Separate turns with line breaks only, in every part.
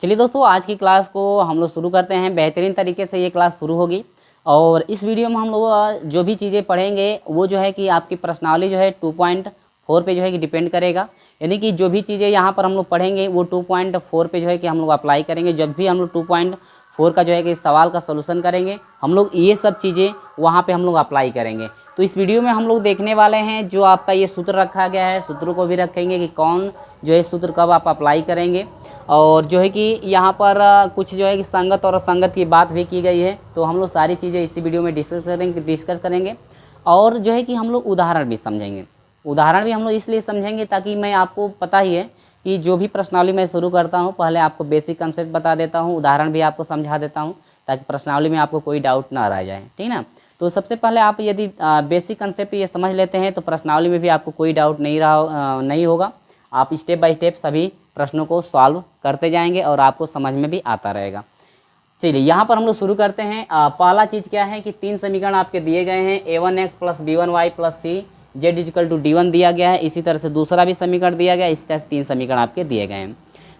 चलिए दोस्तों, आज की क्लास को हम लोग शुरू करते हैं। बेहतरीन तरीके से ये क्लास शुरू होगी और इस वीडियो में हम लोग जो भी चीज़ें पढ़ेंगे वो जो है कि आपकी पर्सनालिटी जो है 2.4 पे जो है कि डिपेंड करेगा। यानी कि जो भी चीज़ें यहाँ पर हम लोग पढ़ेंगे वो 2.4 पे जो है कि हम लोग अप्लाई करेंगे। जब भी हम लोग 2.4 का जो है कि सवाल का सलूशन करेंगे, हम लोग ये सब चीज़ें वहाँ पे हम लोग अप्लाई करेंगे। तो इस वीडियो में हम लोग देखने वाले हैं जो आपका ये सूत्र रखा गया है, सूत्रों को भी रखेंगे कि कौन जो है सूत्र कब आप अप्लाई करेंगे। और जो है कि यहाँ पर कुछ जो है कि संगत और असंगत की बात भी की गई है। तो हम लोग सारी चीज़ें इसी वीडियो में डिस्कस करेंगे और जो है कि हम लोग उदाहरण भी समझेंगे। उदाहरण भी हम लोग इसलिए समझेंगे ताकि मैं आपको पता ही है कि जो भी प्रश्नावली मैं शुरू करता हूँ पहले आपको बेसिक कंसेप्ट बता देता हूँ, उदाहरण भी आपको समझा देता हूँ ताकि प्रश्नावली में आपको कोई डाउट ना रह जाए, ठीक ना। तो सबसे पहले आप यदि बेसिक कंसेप्ट ये समझ लेते हैं तो प्रश्नावली में भी आपको कोई डाउट नहीं होगा। आप स्टेप बाय स्टेप सभी प्रश्नों को सॉल्व करते जाएंगे और आपको समझ में भी आता रहेगा। चलिए यहाँ पर हम लोग शुरू करते हैं। पहला चीज़ क्या है कि 3 समीकरण आपके दिए गए हैं। a1x + b1y + c z = d1 दिया गया है। इसी तरह से दूसरा भी समीकरण दिया गया है। इस तरह से 3 समीकरण आपके दिए गए हैं।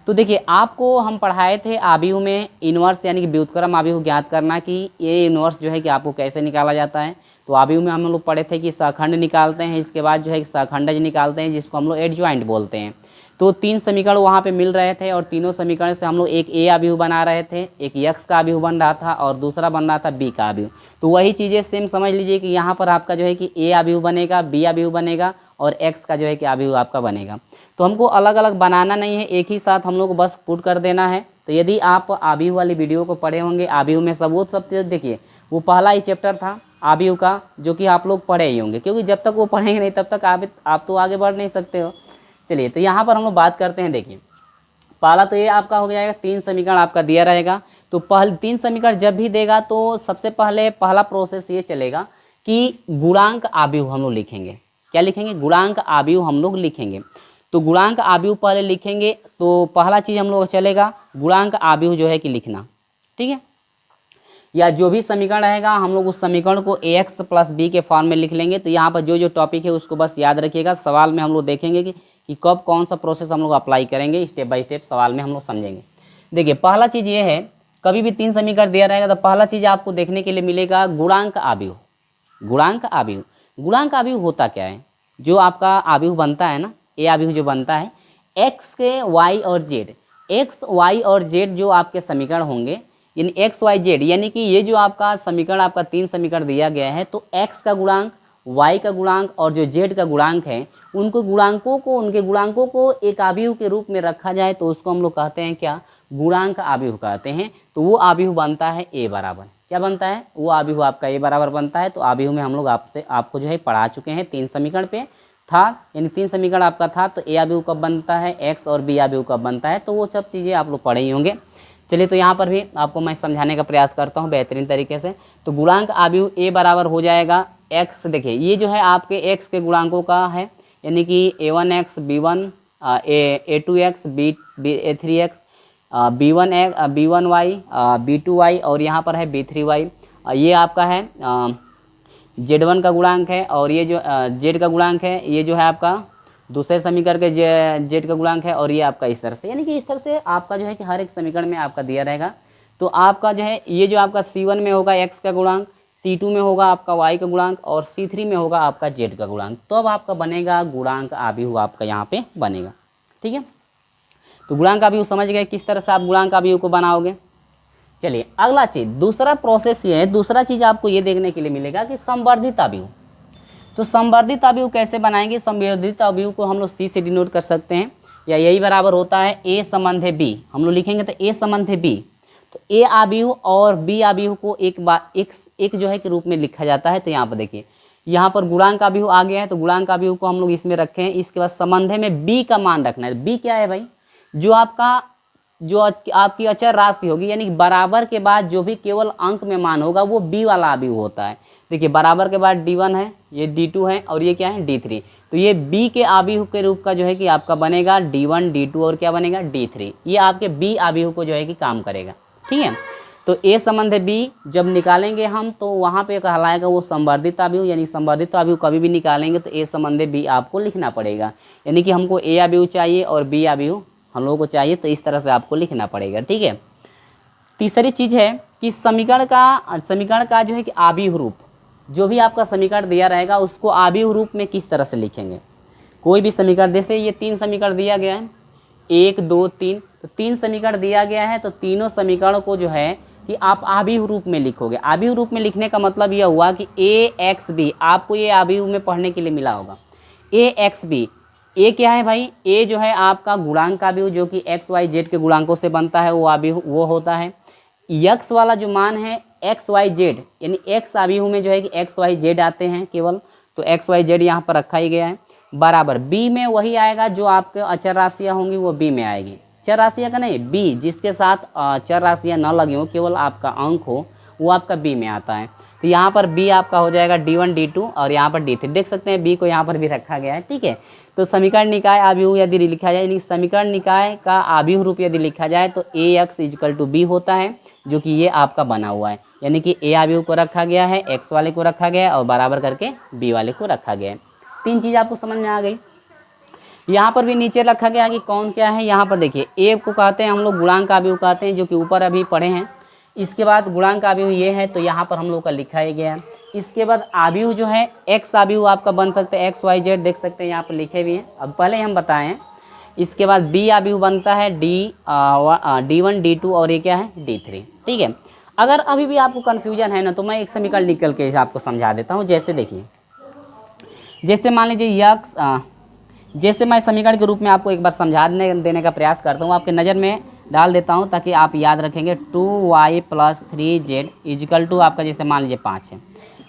तो देखिए, आपको हम पढ़ाए थे आव्यूह में इन्वर्स यानी कि व्युत्क्रम आव्यूह ज्ञात करना कि ये इन्वर्स जो है कि आपको कैसे निकाला जाता है। तो आव्यूह में हम लोग पढ़े थे कि सहखंड निकालते हैं, इसके बाद जो है कि सहखंडज निकालते हैं जिसको हम लोग एडजॉइंट बोलते हैं। तो 3 समीकरण वहाँ पे मिल रहे थे और तीनों समीकरण से हम लोग एक ए आव्यूह बना रहे थे, एक यक्स का आव्यूह बन रहा था और दूसरा बन रहा था बी का आव्यूह। तो वही चीज़ें सेम समझ लीजिए कि यहाँ पर आपका जो है कि ए आव्यूह बनेगा, बी आव्यूह बनेगा और एक्स का जो है कि आव्यूह आपका बनेगा। तो हमको अलग अलग बनाना नहीं है, एक ही साथ हम लोग को बस पुट कर देना है। तो यदि आप आव्यूह वाली वीडियो को पढ़े होंगे, आव्यूह में सब देखिए वो पहला ही चैप्टर था आव्यूह का जो कि आप लोग पढ़े ही होंगे, क्योंकि जब तक वो पढ़ेंगे नहीं तब तक आप तो आगे बढ़ नहीं सकते हो। चलिए, तो यहाँ पर हम लोग बात करते हैं। देखिए, पहला तो ये आपका हो जाएगा 3 समीकरण आपका दिया रहेगा। तो पहले 3 समीकरण जब भी देगा तो सबसे पहले पहला प्रोसेस ये चलेगा कि गुणांक आव्यूह हम लोग लिखेंगे। क्या लिखेंगे? गुणांक आव्यूह हम लोग लिखेंगे। तो गुणांक आव्यूह पहले लिखेंगे। तो पहला चीज़ हम लोग चलेगा गुणांक आव्यूह जो है कि लिखना, ठीक है। या जो भी समीकरण रहेगा हम लोग उस समीकरण को ax + b के फॉर्म में लिख लेंगे। तो यहाँ पर जो जो टॉपिक है उसको बस याद रखिएगा। सवाल में हम लोग देखेंगे कि कब कौन सा प्रोसेस हम लोग अप्लाई करेंगे, स्टेप बाय स्टेप सवाल में हम लोग समझेंगे। देखिए, पहला चीज़ ये है, कभी भी 3 समीकरण दिया रहेगा तो पहला चीज़ आपको देखने के लिए मिलेगा गुणांक आव्यूह। गुणांक आव्यूह, गुणांक आव्यूह होता क्या है? जो आपका आव्यूह बनता है ना, ए आव्यूह जो बनता है, एक्स के वाई और जेड, एक्स वाई और जेड जो आपके समीकरण होंगे, यानी एक्स वाई जेड, यानी कि ये जो आपका समीकरण आपका 3 समीकरण दिया गया है, तो एक्स का गुणांक, वाई का गुणांक और जो जेड का गुणांक है उनके गुणांकों को एक आव्यूह के रूप में रखा जाए तो उसको हम लोग कहते हैं क्या? गुणांक आव्यूह कहते हैं। तो वो आव्यूह बनता है ए बराबर, क्या बनता है? वो आव्यूह आपका ए बराबर बनता है। तो आव्यूह में हम लोग आपको जो है पढ़ा चुके हैं। 3 समीकरण पे था, यानी 3 समीकरण आपका था। तो ए आव्यूह कब बनता है, एक्स और बी आव्यूह कब बनता है, तो वो सब चीज़ें आप लोग पढ़े ही होंगे। चलिए, तो यहाँ पर भी आपको मैं समझाने का प्रयास करता हूँ बेहतरीन तरीके से। तो गुणांक आव्यूह ए बराबर हो जाएगा एक्स। देखिए, ये जो है आपके एक्स के गुणांकों का है, यानी कि a1x b1 a2x a3x b1y b2y और यहाँ पर है b3y। ये आपका है z1 का गुणांक है और ये जो z का गुणांक है, ये जो है आपका दूसरे समीकरण के जेड का गुणांक है और ये आपका इस तरह से, यानी कि इस तरह से आपका जो है कि हर एक समीकरण में आपका दिया रहेगा। तो आपका जो है ये जो आपका C1 में होगा x का गुणांक, C2 में होगा आपका y का गुणांक और C3 में होगा आपका z का गुणांक। तो अब आपका बनेगा गुणांक आव्यूह, आपका यहाँ पे बनेगा, ठीक है। तो गुणांक आव्यूह समझ गए किस तरह से आप गुणांक आव्यूह को बनाओगे। चलिए, अगला चीज़, दूसरा प्रोसेस ये है, दूसरा चीज़ आपको ये देखने के लिए मिलेगा कि संवर्धित आव्यूह। तो संवर्धित आव्यूह कैसे बनाएंगे? संवर्धित आव्यूह को हम लोग सी से डिनोट कर सकते हैं, या यही बराबर होता है ए संबंध है बी। हम लोग लिखेंगे तो ए संबंध है बी। तो ए आव्यूह और बी आव्यूह को एक जो है के रूप में लिखा जाता है। तो यहाँ पर देखिए, यहाँ पर गुणांक आव्यूह आ गया है। तो गुणांक आव्यूह को हम लोग इसमें रखे हैं। इसके बाद संबंध में बी का मान रखना है। बी क्या है भाई? जो आपकी अचर राशि होगी, यानी बराबर के बाद जो भी केवल अंक में मान होगा वो बी वाला आव्यूह होता है। देखिए, बराबर के बाद d1 है, ये d2 है और ये क्या है d3। तो ये b के आव्यूह के रूप का जो है कि आपका बनेगा d1 d2 और क्या बनेगा d3। ये आपके b आव्यूह को जो है कि काम करेगा, ठीक है। तो a संबंध b जब निकालेंगे हम तो वहाँ पे कहलाएगा वो संवर्धित आव्यूह, यानी संवर्धित आव्यूह कभी भी निकालेंगे तो a संबंध b आपको लिखना पड़ेगा, यानी कि हमको a आव्यूह चाहिए और b आव्यूह हम लोगों को चाहिए, तो इस तरह से आपको लिखना पड़ेगा। ठीक है। तीसरी चीज़ है कि समीकरण का जो है कि आव्यूह रूप, जो भी आपका समीकरण दिया रहेगा उसको आव्यूह रूप में किस तरह से लिखेंगे। कोई भी समीकरण, जैसे ये 3 समीकरण दिया गया है, 1 2 3, तो 3 समीकरण दिया गया है, तो तीनों समीकरणों को जो है कि आप आव्यूह रूप में लिखोगे। आव्यूह रूप में लिखने का मतलब यह हुआ कि ए एक्स बी, आपको ये आव्यूह में पढ़ने के लिए मिला होगा। ए एक्स बी, ए क्या है भाई, ए जो है आपका गुणांक आव्यूह जो कि एक्स वाई जेड के गुणांकों से बनता है, वो आव्यूह वो होता है। यक्स वाला जो मान है एक्स वाई जेड, यानी एक्स आव्यूह में जो है कि एक्स वाई जेड आते हैं केवल, तो एक्स वाई जेड यहाँ पर रखा ही गया है। बराबर बी में वही आएगा जो आपके अचर राशियाँ होंगी वो बी में आएगी। चर राशियाँ का नहीं, बी जिसके साथ चर राशियाँ न लगी हो, केवल आपका अंक हो, वो आपका बी में आता है। तो यहाँ पर बी आपका हो जाएगा D1 D2 और यहाँ पर D3, देख सकते हैं बी को यहाँ पर भी रखा गया है। ठीक है। तो समीकरण निकाय आव्यूह यदि लिखा जाए, यानी समीकरण निकाय का आव्यूह रूप यदि लिखा जाए तो AX = B होता है, जो कि ये आपका बना हुआ है, यानी कि ए आव्यूह को रखा गया है, एक्स वाले को रखा गया है और बराबर करके बी वाले को रखा गया है। 3 चीज़ आपको समझ में आ गई। यहाँ पर भी नीचे रखा गया है कि कौन क्या है। यहाँ पर देखिए ए को कहते हैं हम लोग गुणांक आव्यूह कहते हैं, जो कि ऊपर अभी पढ़े हैं। इसके बाद गुणांक आव्यूह ये है, तो यहाँ पर हम लोग का लिखा ही गया है। इसके बाद आव्यूह जो है एक्स आव्यूह आपका बन सकते हैं, एक्स वाई जेड, देख सकते हैं यहाँ पर लिखे भी हैं, अब पहले हम बताए हैं। इसके बाद बी आव्यूह बनता है D1 D2 और ये क्या है D3। ठीक है। अगर अभी भी आपको कन्फ्यूजन है ना, तो मैं एक समीकरण निकल के आपको समझा देता हूँ। जैसे देखिए, जैसे मान लीजिए यक्स, जैसे मैं समीकरण के रूप में आपको एक बार समझा देने का प्रयास करता हूँ, आपके नज़र में डाल देता हूँ ताकि आप याद रखेंगे। 2y + 3z = आपका, जैसे मान लीजिए 5 है,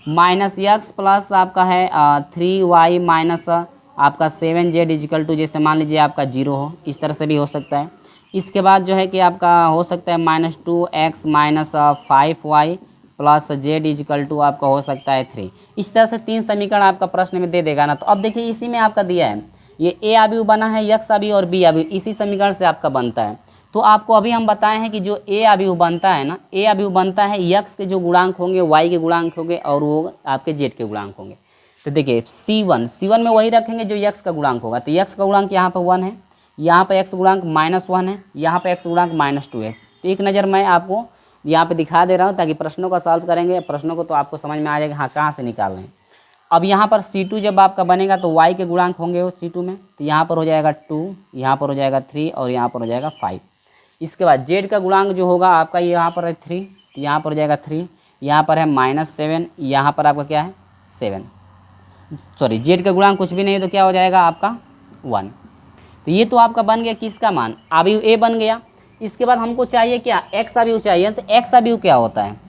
माइनस यक्स प्लस आपका है 3y माइनस आपका 7z = जैसे मान लीजिए आपका 0 हो, इस तरह से भी हो सकता है। इसके बाद जो है कि आपका हो सकता है -2x माइनस 5y + z = आपका हो सकता है 3। इस तरह से 3 समीकरण आपका प्रश्न में दे देगा ना। तो अब देखिए इसी में आपका दिया है, ये ए आव्यूह बना है, यक्स आव्यूह और बी आव्यूह इसी समीकरण से आपका बनता है। तो आपको अभी हम बताए हैं कि जो ए आव्यूह बनता है ना, ए आव्यूह बनता है यक्स के जो गुणांक होंगे, वाई के गुणांक होंगे और वो आपके जेड के गुणांक होंगे। तो देखिए C1 में वही रखेंगे जो यक्स का गुणांक होगा, तो यक्स का गुणांक यहाँ पर 1 है, यहाँ पर एक्स गुणांक -1 है, यहाँ पर एक्स गुणांक -2 है। तो एक नज़र मैं आपको यहाँ पे दिखा दे रहा हूँ ताकि प्रश्नों का सॉल्व करेंगे, प्रश्नों को तो आपको समझ में आ जाएगा हाँ कहाँ से निकाल रहे हैं। अब यहाँ पर C2 जब आपका बनेगा तो y के गुणांक होंगे C2 में, तो यहाँ पर हो जाएगा 2, यहाँ पर हो जाएगा 3 और यहाँ पर हो जाएगा 5। इसके बाद z का गुणांक जो होगा आपका यहाँ पर है 3, तो यहाँ पर हो जाएगा 3, यहाँ पर है -7, यहाँ पर आपका क्या है 7, सॉरी z का गुणांक कुछ भी नहीं है तो क्या हो जाएगा आपका 1। तो ये तो आपका बन गया किसका मान, आव्यूह ए बन गया। इसके बाद हमको चाहिए क्या, एक्स आव्यूह चाहिए। तो एक्स आव्यूह क्या होता है,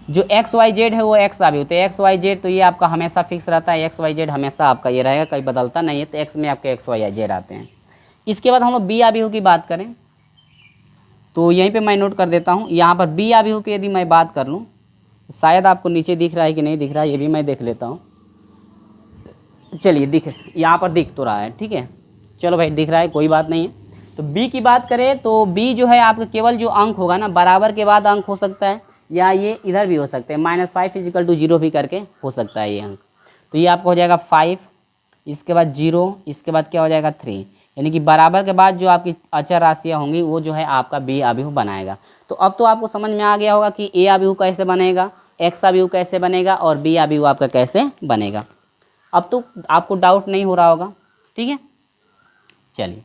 जो एक्स वाई जेड है वो एक्स आव्यूह, तो एक्स वाई जेड तो ये आपका हमेशा फिक्स रहता है, एक्स वाई जेड हमेशा आपका ये रहेगा, कहीं बदलता नहीं है। तो एक्स में आपके एक्स वाई जेड आते हैं। इसके बाद हम लोग बी आव्यूह की बात करें तो यहीं पे मैं नोट कर देता हूँ। यहाँ पर बी आव्यूह की यदि मैं बात कर लूँ, शायद आपको नीचे दिख रहा है कि नहीं दिख रहा है, ये भी मैं देख लेता हूँ। चलिए यहाँ पर दिख तो रहा है, ठीक है, चलो भाई दिख रहा है, कोई बात नहीं है। तो बी की बात करें तो बी जो है आपका केवल जो अंक होगा ना, बराबर के बाद अंक हो सकता है, या ये इधर भी हो सकते हैं, -5 = 0 भी करके हो सकता है ये अंक। तो ये आपका हो जाएगा 5, इसके बाद 0, इसके बाद क्या हो जाएगा 3, यानी कि बराबर के बाद जो आपकी अचर राशियाँ होंगी वो जो है आपका बी आव्यूह बनाएगा। तो अब तो आपको समझ में आ गया होगा कि ए आव्यूह कैसे बनेगा, एक्स आव्यूह कैसे बनेगा और बी आव्यूह आपका कैसे बनेगा। अब तो आपको डाउट नहीं हो रहा होगा, ठीक है। चलिए,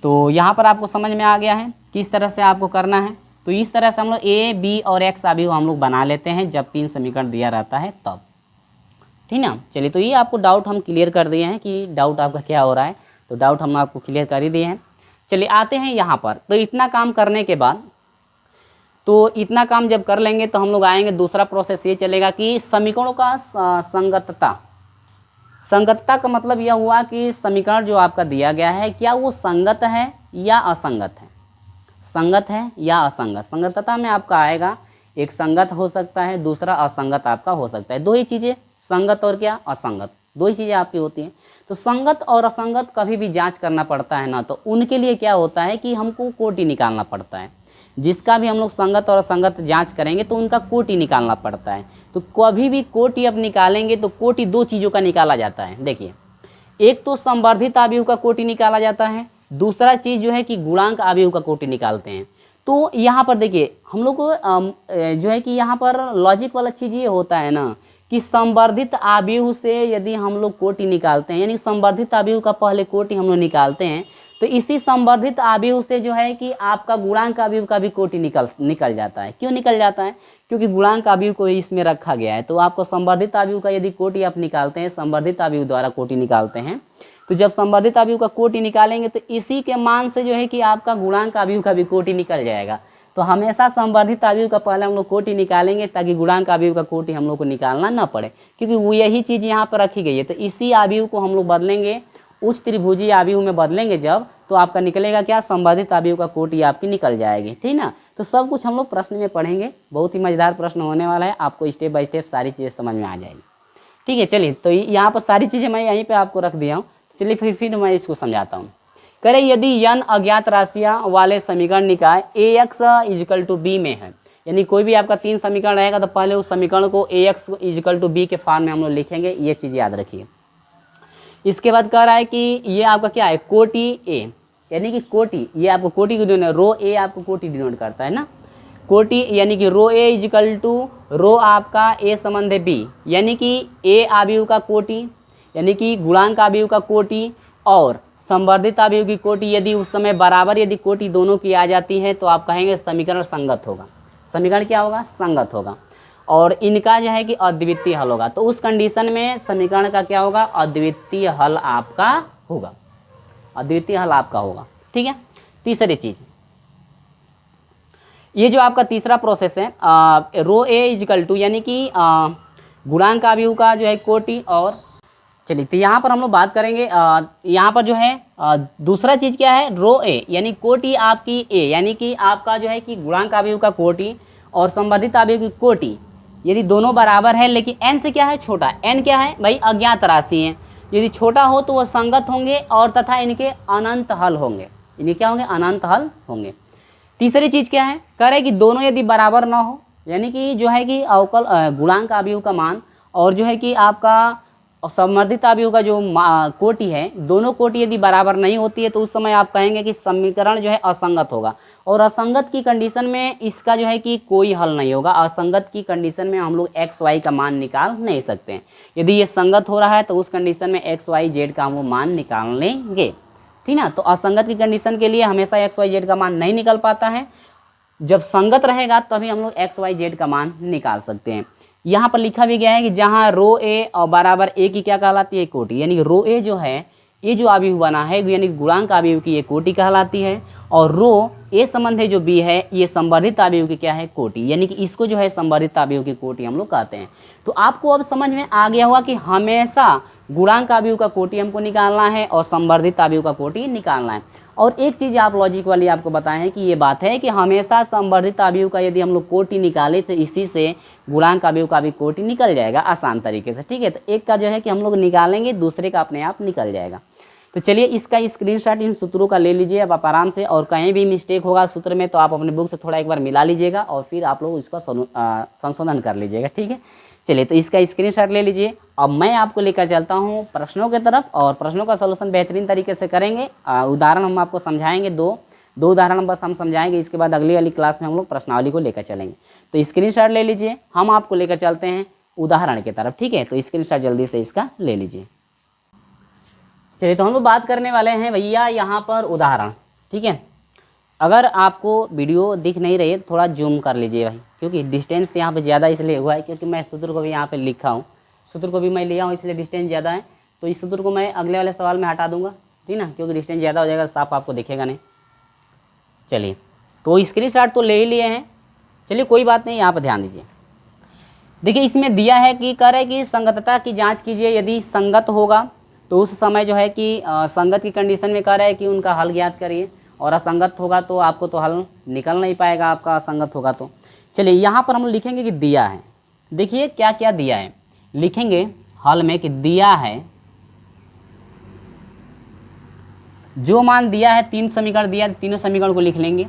तो यहाँ पर आपको समझ में आ गया है किस तरह से आपको करना है। तो इस तरह से हम लोग ए बी और एक्स आव्यूह हम लोग बना लेते हैं जब 3 समीकरण दिया रहता है तब, ठीक ना। चलिए, तो ये आपको डाउट हम क्लियर कर दिए हैं कि डाउट आपका क्या हो रहा है, तो डाउट हम आपको क्लियर कर ही दिए हैं। चलिए आते हैं यहाँ पर। तो इतना काम करने के बाद, तो इतना काम जब कर लेंगे तो हम लोग आएंगे, दूसरा प्रोसेस ये चलेगा कि समीकरणों का संगतता। संगतता का मतलब यह हुआ कि समीकरण जो आपका दिया गया है क्या वो संगत है या असंगत है, संगत है या असंगत। संगतता में आपका आएगा एक संगत हो सकता है, दूसरा असंगत आपका हो सकता है। दो ही चीज़ें, संगत और क्या असंगत, दो ही चीज़ें आपकी होती हैं। तो संगत और असंगत कभी भी जांच करना पड़ता है ना, तो उनके लिए क्या होता है कि हमको कोटि निकालना पड़ता है। जिसका भी हम लोग संगत और असंगत जांच करेंगे तो उनका कोटि निकालना पड़ता है। तो कभी भी कोटि अब निकालेंगे तो कोटि 2 चीज़ों का निकाला जाता है। देखिए, एक तो संवर्धित आव्यूह का कोटि निकाला जाता है दूसरा चीज़ जो है कि गुणांक अवयव का कोटि निकालते हैं। तो यहाँ पर देखिए हम लोग को जो है कि यहाँ पर लॉजिक वाला चीज़ ये होता है ना कि संवर्धित अवयव से यदि हम लोग कोटि निकालते हैं, यानी संवर्धित अवयव का पहले कोटि हम लोग निकालते हैं, तो इसी संवर्धित अवयव से जो है कि आपका गुणांक अवयव का भी कोटि निकल जाता है। क्यों निकल जाता है? क्योंकि गुणांक अवयव को इसमें रखा गया है। तो आपको संवर्धित अवयव का यदि कोटि आप निकालते हैं, संवर्धित अवयव द्वारा कोटि निकालते हैं, तो जब संवर्धित अवयव का कोटि निकालेंगे तो इसी के मान से जो है कि आपका गुणांक अवयव का भी कोटि निकल जाएगा। तो हमेशा संवर्धित अवयव का पहले हम लोग कोटि निकालेंगे ताकि गुणांक अवयव का कोटि हम लोग को निकालना न पड़े, क्योंकि वो यही चीज़ यहाँ पर रखी गई है। तो इसी अवयव को हम लोग बदलेंगे, उस त्रिभुजीय अवयव में बदलेंगे जब, तो आपका निकलेगा क्या? संवर्धित अवयव का कोटि आपकी निकल जाएगी। ठीक ना? तो सब कुछ हम लोग प्रश्न में पढ़ेंगे, बहुत ही मजेदार प्रश्न होने वाला है, आपको स्टेप बाय स्टेप सारी चीज़ें समझ में आ जाएगी। ठीक है, चलिए तो यहाँ पर सारी चीज़ें मैं यहीं पे आपको रख दिया हूँ। चलिए फिर मैं इसको समझाता हूँ। कह रहे यदि n अज्ञात राशियाँ वाले समीकरण निकाय ax इजिकल टू b में है, यानी कोई भी आपका 3 समीकरण रहेगा तो पहले उस समीकरण को ax इजिकल टू b के फॉर्म में हम लोग लिखेंगे, ये चीज़ याद रखिए। इसके बाद कह रहा है कि ये आपका क्या है? कोटि a, यानी कि कोटि, ये आपको कोटि को डिनोट, रो a आपको कोटि डिनोट करता है ना, कोटि, यानी कि रो a इजिकल टू रो आपका a संबंध है b, यानी कि a अवयव का कोटि, यानी कि गुणांक अवयव का कोटि और संवर्धित अवयव की कोटि यदि उस समय बराबर यदि कोटि दोनों की आ जाती है तो आप कहेंगे समीकरण संगत होगा। समीकरण क्या होगा? संगत होगा। और इनका जो है कि अद्वितीय हल होगा। तो उस कंडीशन में समीकरण का क्या होगा? अद्वितीय हल आपका होगा, अद्वितीय हल आपका होगा। ठीक है। तीसरी चीज, ये जो आपका तीसरा प्रोसेस है रो ए इजिकल टू, यानी कि गुणांक अवयव का जो है कोटि। और चलिए तो यहाँ पर हम लोग बात करेंगे, यहाँ पर जो है दूसरा चीज़ क्या है? रो ए, यानी कोटि आपकी ए, यानी कि आपका जो है कि गुणांक अवयव का कोटि और संवर्धित अवयव की कोटि यदि दोनों बराबर है, लेकिन n से क्या है? छोटा। n क्या है भाई? अज्ञात राशि है। यदि छोटा हो तो वह संगत होंगे और तथा इनके अनंत हल होंगे। इनके क्या होंगे? अनंत हल होंगे। तीसरी चीज़ क्या है? कह रहे कि दोनों यदि बराबर ना हो, यानी कि जो है कि अवकल गुणांक अवयव का मान और जो है कि आपका संवर्धित अवयव का जो कोटि है, दोनों कोटि यदि बराबर नहीं होती है तो उस समय आप कहेंगे कि समीकरण जो है असंगत होगा। और असंगत की कंडीशन में इसका जो है कि कोई हल नहीं होगा। असंगत की कंडीशन में हम लोग एक्स वाई का मान निकाल नहीं सकते हैं। यदि ये संगत हो रहा है तो उस कंडीशन में एक्स वाई जेड का हम मान निकाल लेंगे। ठीक ना? तो असंगत की कंडीशन के लिए हमेशा एक्स वाई जेड का मान नहीं निकल पाता है। जब संगत रहेगा तभी हम लोग एक्स वाई जेड का मान निकाल सकते हैं। यहाँ पर लिखा भी गया है कि जहाँ रो ए और बराबर ए की क्या कहलाती है? कोटि। यानी रो ए जो है, ये जो अवयव बना है यानी गुणांक अवयव की ये कोटि कहलाती है, और रो ए संबंध है जो बी है ये संवर्धित अवयव की क्या है? कोटि। यानी कि इसको जो है संवर्धित अवयव की कोटि हम लोग कहते हैं। तो आपको अब समझ में आ गया होगा कि हमेशा गुणांक अवयव का कोटि हमको निकालना है और संवर्धित अवयव का कोटि निकालना है। और एक चीज़ आप लॉजिक वाली आपको बताएं हैं कि ये बात है कि हमेशा संवर्धित अवयव का यदि हम लोग कोटि निकाले तो इसी से गुणांक अवयव का भी कोटि निकल जाएगा आसान तरीके से। ठीक है। तो एक का जो है कि हम लोग निकालेंगे, दूसरे का अपने आप निकल जाएगा। तो चलिए इसका स्क्रीनशॉट इन सूत्रों का ले लीजिए अब आप आराम से, और कहीं भी मिस्टेक होगा सूत्र में तो आप अपने बुक से थोड़ा एक बार मिला लीजिएगा और फिर आप लोग इसका संशोधन कर लीजिएगा। ठीक है। चलिए तो इसका स्क्रीनशॉट ले लीजिए। अब मैं आपको लेकर चलता हूँ प्रश्नों की तरफ, और प्रश्नों का सॉल्यूशन बेहतरीन तरीके से करेंगे। उदाहरण हम आपको समझाएंगे, दो उदाहरण बस हम समझाएंगे। इसके बाद अगली वाली क्लास में हम लोग प्रश्नावली को लेकर चलेंगे। तो स्क्रीनशॉट ले लीजिए, हम आपको लेकर चलते हैं उदाहरण की तरफ। ठीक है। तो स्क्रीनशॉट जल्दी से इसका ले लीजिए। चलिए तो हम लोग बात करने वाले हैं भैया यहाँ पर उदाहरण। ठीक है। अगर आपको वीडियो दिख नहीं रही है तो थोड़ा जूम कर लीजिए भाई, क्योंकि डिस्टेंस यहाँ पे ज़्यादा इसलिए हुआ है क्योंकि मैं सूत्र को भी यहाँ पे लिखा हूँ, सूत्र को भी मैं लिया हूँ, इसलिए डिस्टेंस ज़्यादा है। तो इस सूत्र को मैं अगले वाले सवाल में हटा दूंगा। ठीक ना? क्योंकि डिस्टेंस ज़्यादा हो जाएगा, साफ आपको दिखेगा नहीं। चलिए तो स्क्रीनशॉट तो ले ही लिए हैं, चलिए कोई बात नहीं, यहाँ पर ध्यान दीजिए। देखिए इसमें दिया है कि कह रहे कि संगतता की जाँच कीजिए, यदि संगत होगा तो उस समय जो है कि संगत की कंडीशन में कह रहा है कि उनका हल ज्ञात करिए, और असंगत होगा तो आपको तो हल निकल नहीं पाएगा आपका, असंगत होगा तो। चलिए यहाँ पर हम लिखेंगे कि दिया है। देखिए क्या क्या दिया है, लिखेंगे हल में कि दिया है, जो मान दिया है 3 समीकरण दिया है, तीनों समीकरण को लिख लेंगे।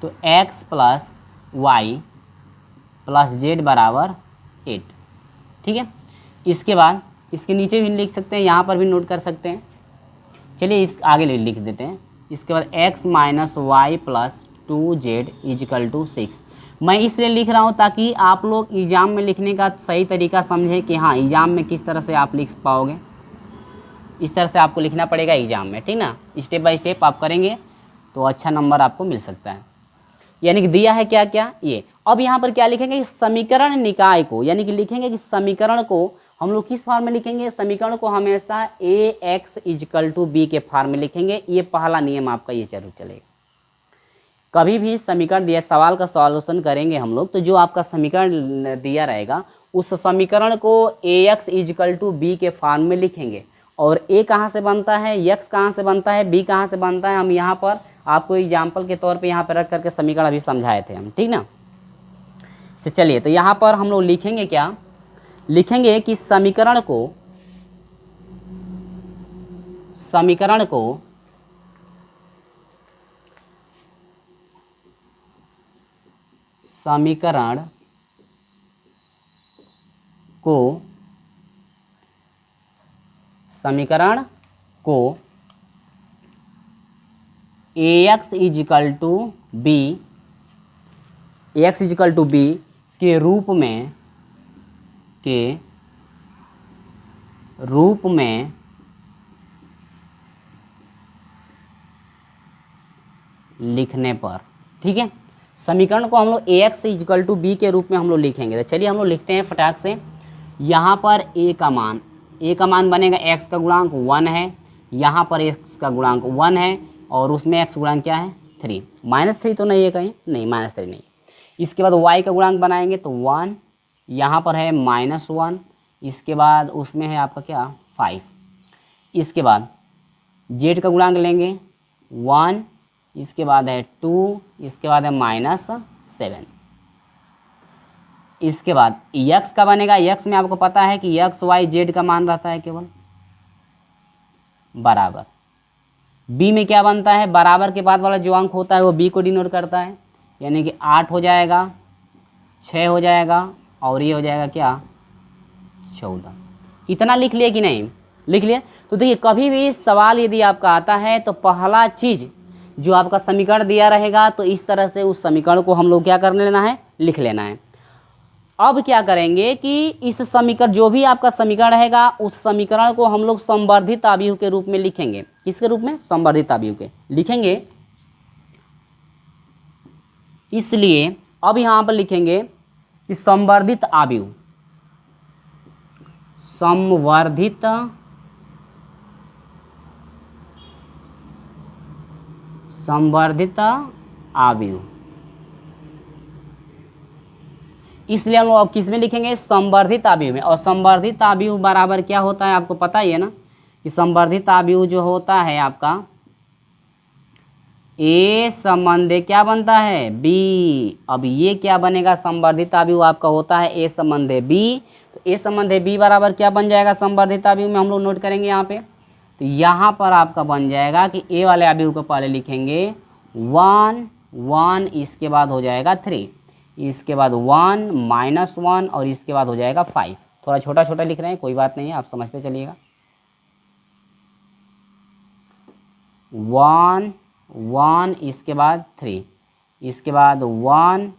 तो x plus y plus z बराबर 8। ठीक है। इसके बाद इसके नीचे भी लिख सकते हैं, यहाँ पर भी नोट कर सकते हैं। चलिए इस आगे लिख देते हैं। इसके बाद x minus y plus 2z equal to 6। मैं इसलिए लिख रहा हूँ ताकि आप लोग एग्ज़ाम में लिखने का सही तरीका समझें कि हाँ एग्ज़ाम में किस तरह से आप लिख पाओगे। इस तरह से आपको लिखना पड़ेगा एग्ज़ाम में, ठीक ना। स्टेप बाय स्टेप आप करेंगे तो अच्छा नंबर आपको मिल सकता है। यानी कि दिया है क्या क्या ये। अब यहाँ पर क्या लिखेंगे, समीकरण निकाय को, यानी कि लिखेंगे कि समीकरण को हम लोग किस फॉर्म में लिखेंगे, समीकरण को हमेशा ax इजिकल टू b के फॉर्म में लिखेंगे। ये पहला नियम आपका ये जरूर चलेगा। कभी भी समीकरण दिया, सवाल का सॉल्यूशन करेंगे हम लोग, तो जो आपका समीकरण दिया रहेगा उस समीकरण को ax इजिकल टू b के फॉर्म में लिखेंगे। और a कहाँ से बनता है, x कहाँ से बनता है, b कहाँ से बनता है, हम यहाँ पर आपको एग्जाम्पल के तौर पे यहाँ पर रख करके समीकरण अभी समझाए थे हम, ठीक ना। तो चलिए, तो यहाँ पर हम लोग लिखेंगे क्या, लिखेंगे कि समीकरण को समीकरण को ax इजिकल टू b के रूप में लिखने पर, ठीक है। समीकरण को हम लोग ax इजिकल टू b के रूप में हम लोग लिखेंगे। तो चलिए हम लोग लिखते हैं फटाक से। यहाँ पर a का मान बनेगा, x का गुणांक 1 है, यहाँ पर x का गुणांक 1 है और उसमें x गुणांक क्या है 3, -3 तो नहीं है कहीं, नहीं -3 नहीं। इसके बाद y का गुणांक बनाएंगे तो 1, यहाँ पर है -1, इसके बाद उसमें है आपका क्या 5। इसके बाद z का गुणांक लेंगे 1, इसके बाद है 2, इसके बाद है -7। इसके बाद x का बनेगा, x में आपको पता है कि x y z का मान रहता है केवल बराबर। b में क्या बनता है, बराबर के बाद वाला जो अंक होता है वो b को डिनोट करता है, यानी कि 8 हो जाएगा, 6 हो जाएगा और ये हो जाएगा क्या 14। इतना लिख लिए कि नहीं, लिख लिए। तो देखिए कभी भी सवाल यदि आपका आता है तो पहला चीज़ जो आपका समीकरण दिया रहेगा तो इस तरह से उस समीकरण को हम लोग क्या कर लेना है, लिख लेना है। अब क्या करेंगे कि इस समीकरण, जो भी आपका समीकरण रहेगा उस समीकरण को हम लोग संवर्धित अवयव के रूप में लिखेंगे। किसके रूप में, संवर्धित अवयव के लिखेंगे। इसलिए अब यहाँ पर लिखेंगे कि संवर्धित अवयव, संवर्धित अवयव। इसलिए हम लोग अब किस में लिखेंगे, संवर्धित अवयव में। और संवर्धित अवयव बराबर क्या होता है आपको पता ही है ना, कि संवर्धित अवयव जो होता है आपका a संबंधे क्या बनता है b। अब ये क्या बनेगा, संवर्धित अवयव आपका होता है a संबंधे b। तो a संबंधे b बराबर क्या बन जाएगा संवर्धित अवयव में, हम लोग नोट करेंगे यहाँ पे। तो यहाँ पर आपका बन जाएगा कि a वाले अवयव को पहले लिखेंगे 1, इसके बाद हो जाएगा 3, इसके बाद 1 -1 और इसके बाद हो जाएगा 5। थोड़ा छोटा छोटा लिख रहे हैं, कोई बात नहीं है, आप समझते चलिएगा। 1 इसके बाद 3, इसके बाद 1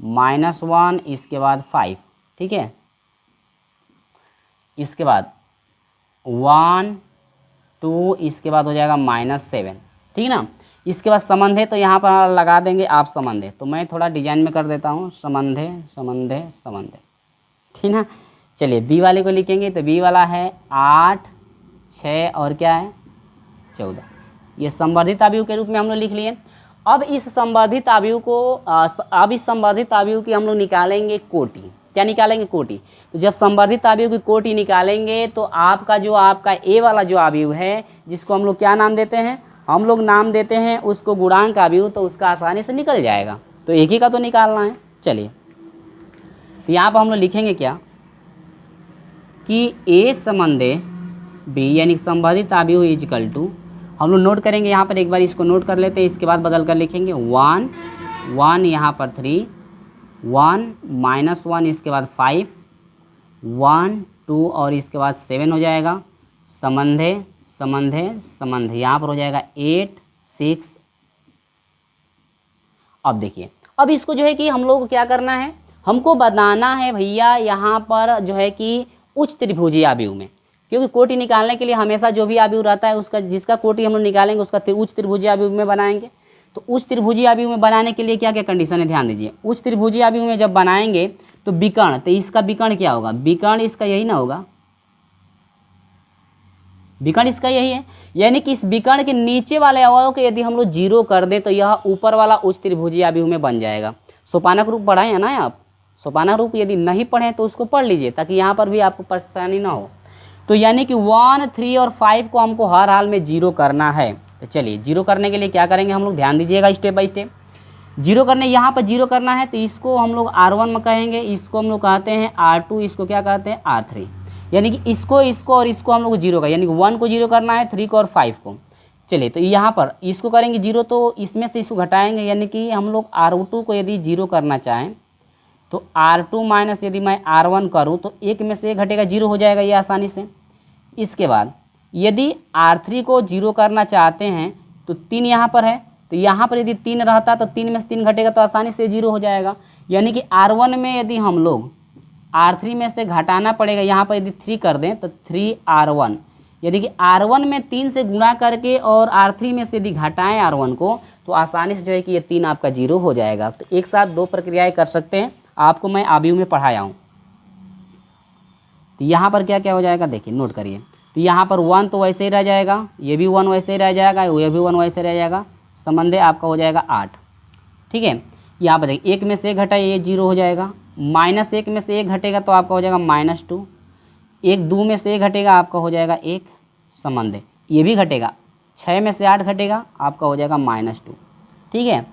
-1 इसके बाद 5, ठीक है। इसके बाद 1 2 इसके बाद हो जाएगा -7, ठीक ना। इसके बाद संबंध है तो यहाँ पर लगा देंगे आप संबंध है, तो मैं थोड़ा डिजाइन में कर देता हूँ संबंध है, ठीक ना। चलिए बी वाले को लिखेंगे तो बी वाला है 8 6 और क्या है 14। ये संवर्धित अवयव के रूप में हम लोग लिख लिए। अब इस संवर्धित अवयव की हम लोग निकालेंगे कोटि। क्या निकालेंगे, कोटि। तो जब संवर्धित अवयव की कोटि निकालेंगे तो आपका ए वाला जो अवयव है, जिसको हम लोग क्या नाम देते हैं, हम लोग नाम देते हैं उसको गुणांक अवयव, तो उसका आसानी से निकल जाएगा। तो एक ही का तो निकालना है। चलिए तो यहाँ पर हम लोग लिखेंगे क्या कि ए संबंधे बी, यानी संवर्धित अवयव इजिकल टू, हम लोग नोट करेंगे यहाँ पर, एक बार इसको नोट कर लेते हैं, इसके बाद बदल कर लिखेंगे 1 यहाँ पर 3, 1 -1 इसके बाद 5, 1 2 और इसके बाद 7 हो जाएगा। संबंध यहाँ पर हो जाएगा 8 6। अब देखिए, अब इसको जो है कि हम लोग को क्या करना है, हमको बताना है भैया यहाँ पर जो है कि उच्च त्रिभुजीय आव्यूह में, क्योंकि कोटि निकालने के लिए हमेशा जो भी आव्यूह रहता है उसका, जिसका कोटि हम लोग निकालेंगे उसका उच्च त्रिभुजीय आव्यूह में बनाएंगे। तो उच्च त्रिभुजीय आव्यूह में बनाने के लिए क्या क्या कंडीशन है, ध्यान दीजिए। उच्च त्रिभुजीय आव्यूह में जब बनाएंगे तो विकर्ण, तो इसका विकर्ण क्या होगा, विकर्ण इसका यही ना होगा, विकर्ण इसका यही है। यानी कि इस विकर्ण के नीचे वाले अवयव को यदि हम लोग जीरो कर दें तो यह ऊपर वाला उच्च त्रिभुजीय आव्यूह में बन जाएगा। सोपानक रूप पढ़ाए हैं ना आप, सोपानक रूप यदि नहीं पढ़े तो उसको पढ़ लीजिए ताकि यहाँ पर भी आपको परेशानी ना हो। तो यानी कि 1, 3 और 5 को हमको हर हाल में जीरो करना है। तो चलिए जीरो करने के लिए क्या करेंगे हम लोग, ध्यान दीजिएगा स्टेप बाय स्टेप। जीरो करने, यहाँ पर जीरो करना है तो इसको हम लोग R1 में कहेंगे, इसको हम लोग कहते हैं R2, इसको क्या कहते हैं R3। यानी कि इसको और इसको हम लोग जीरो का, यानी कि 1 को जीरो करना है, 3 को और 5 को। चलिए तो यहाँ पर इसको करेंगे जीरो, तो इसमें से इसको घटाएंगे, यानी कि हम लोग R2 को यदि जीरो करना चाहें तो R2 माइनस यदि मैं R1 करूँ तो एक में से एक घटेगा, जीरो हो जाएगा ये आसानी से। इसके बाद यदि R3 को जीरो करना चाहते हैं तो 3 यहाँ पर है, तो यहाँ पर यदि 3 रहता तो 3 में से 3 घटेगा तो आसानी से जीरो हो जाएगा। यानी कि R1 में यदि हम लोग R3 में से घटाना पड़ेगा, यहाँ पर यदि 3 कर दें तो 3R1, यानी कि R1 में 3 से गुणा करके और R3 में से यदि घटाएं R1 को तो आसानी से जो है कि ये 3 आपका जीरो हो जाएगा। तो एक साथ दो प्रक्रियाएं कर सकते हैं, आपको मैं आव्यूह में पढ़ाया हूँ। तो यहाँ पर क्या क्या हो जाएगा देखिए, नोट करिए। तो यहाँ पर 1 तो वैसे ही रह जाएगा, ये भी 1 वैसे ही रह जाएगा, ये भी 1 वैसे रह जाएगा, संबंध आपका हो जाएगा 8। ठीक है, यहाँ पर देखिए 1 में से 1 घटाइए, ये जीरो हो जाएगा। -1 में से 1 घटेगा तो आपका हो जाएगा -2। 1 2 में से 1 घटेगा आपका हो जाएगा 1, संबंध ये भी घटेगा। 6 में से 8 घटेगा आपका हो जाएगा -2। ठीक है,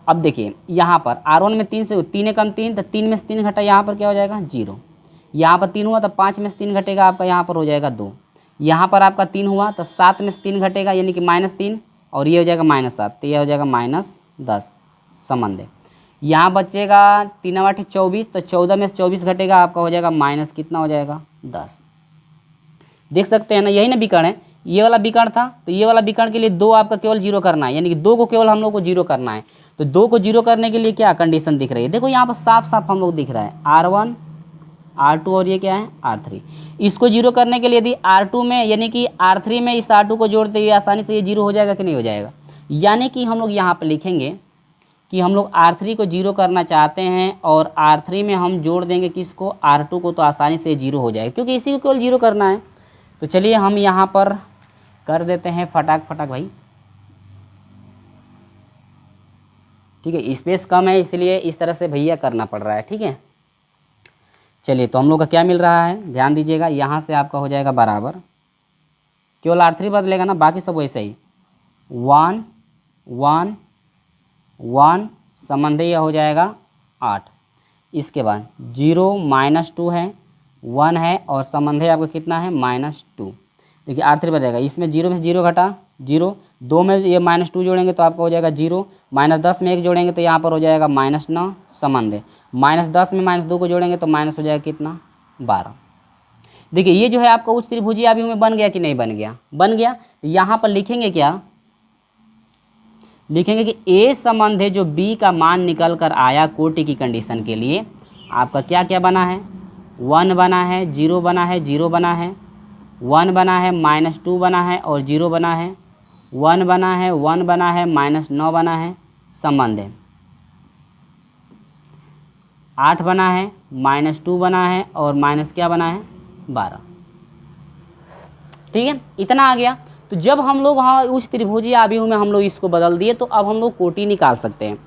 अब देखिए यहाँ पर R1 में 3 से 3 कम 3, तो 3 में से 3 घटा, यहाँ पर क्या हो जाएगा 0। यहाँ पर 3 हुआ तो 5 में से 3 घटेगा आपका, यहाँ पर हो जाएगा 2। यहाँ पर आपका 3 हुआ तो 7 में से 3 घटेगा, यानी कि -3, और ये हो जाएगा -7, तो ये हो जाएगा -10, संबंध। यहाँ बचेगा 3 8 24, तो 14 में से 24 घटेगा आपका हो जाएगा माइनस कितना हो जाएगा 10। देख सकते हैं ना, यही ना विकर्ण है, ये वाला विकर्ण था, तो ये वाला विकर्ण के लिए 2 आपका केवल जीरो करना है, यानी कि 2 को केवल हम लोग को जीरो करना है। तो 2 को जीरो करने के लिए क्या कंडीशन दिख रही है, देखो यहाँ पर साफ साफ हम लोग दिख रहा है R1 R2 और ये क्या है R3। इसको जीरो करने के लिए यदि R2 में यानी कि R3 में इस R2 को जोड़ते हुए आसानी से ये जीरो हो जाएगा कि नहीं हो जाएगा। यानी कि हम लोग यहाँ पर लिखेंगे कि हम लोग R3 को जीरो करना चाहते हैं और R3 में हम जोड़ देंगे किसको, R2 को, तो आसानी से जीरो हो जाएगा क्योंकि इसी को केवल जीरो करना है। तो चलिए हम यहाँ पर कर देते हैं फटाक फटाक भाई। ठीक है, स्पेस कम है इसलिए इस तरह से भैया करना पड़ रहा है। ठीक है, चलिए तो हम लोग का क्या मिल रहा है, ध्यान दीजिएगा। यहाँ से आपका हो जाएगा बराबर, केवल R3 बदलेगा ना, बाकी सब वैसे ही 1 1 1, संबंध यह हो जाएगा 8। इसके बाद 0 -2 है, 1 है और संबंध आपका कितना है -2। देखिए R3 बदलेगा, इसमें 0 में से 0 घटा 0, 2 में ये -2 जोड़ेंगे तो आपका हो जाएगा 0, -10 में 1 जोड़ेंगे तो यहाँ पर हो जाएगा -9, संबंध -10 में -2 को जोड़ेंगे तो माइनस हो जाएगा कितना 12। देखिए ये जो है आपका उच्च त्रिभुजीय आव्यूह में बन गया कि नहीं बन गया, बन गया। यहाँ पर लिखेंगे क्या, लिखेंगे कि A संबंध है जो B का मान निकल कर आया कोटि की कंडीशन के लिए, आपका क्या क्या बना है, 1 बना है, 0 बना है, 0 बना है, 1 बना है, -2 बना है और 0 बना है, 1 बना है, 1 बना है, -9 बना है, संबंध है 8 बना है, -2 बना है और माइनस क्या बना है 12। ठीक है, इतना आ गया। तो जब हम लोग वहाँ उस त्रिभुजीय आव्यूह में हम लोग इसको बदल दिए तो अब हम लोग कोटि निकाल सकते हैं।